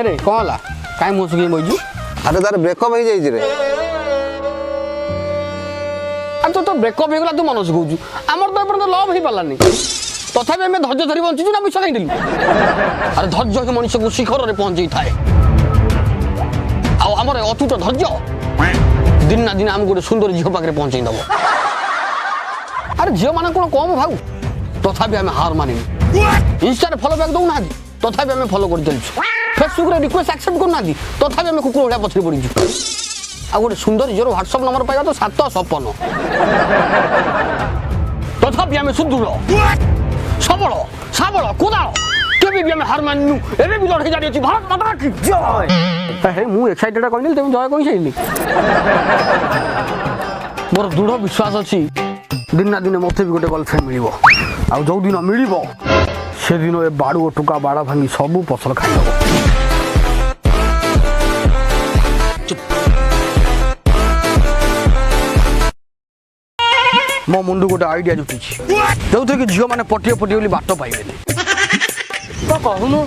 रे कौन ला काई मुसुकी बइजु अरे तार ब्रेकअप हो जाई रे आ तो ब्रेकअप हो गला तू मनस कहू हमर तो एपन लव ही पालानी तथापि आम धैर्य धरी बंचीचु ना मिछ कहीं अरे धैर्य ही मनुष्य को शिखर में पहुंचाई थाए आमर अतुट धैर्य दिन ना दिन आम गोटे सुंदर झील पाखे पहुंचाई दब अरे झील मान कौन कम भाव तथापि आम हार मानिनी इंस्टा फॉलो बैक दौना तथापि आम फॉलो कर चलु फेसबुक रे रिक्वेस्ट एक्सेप्ट करना तथापि आम कुकुर भाया पछरे पड़ीचु आ गोटे सुंदर झील व्हाट्सएप नंबर पाइबा तो 7 सपन तथापि आम सुदृढ़ सबल साबल कोदाल केबे भी आम हार मानिनु एबे भी लड़ाई जारी अछि भारत माता की जय हे मु एक्साइटेड कहनी तुम जय कहि छैली मोर दृढ़ विश्वास अछि दिन ना दिन मते भी गोटे गर्लफ्रेंड मिलिबो आ जो दिन मिलिबो से दिन ए बाड़ू टुका बाड़ा भांगी सबु फसल खाइबो मो मुंडू गोटे आइडिया जुटी जो थे कि झील मैंने पटिए पटिए बाट पाइबे तो कहूनु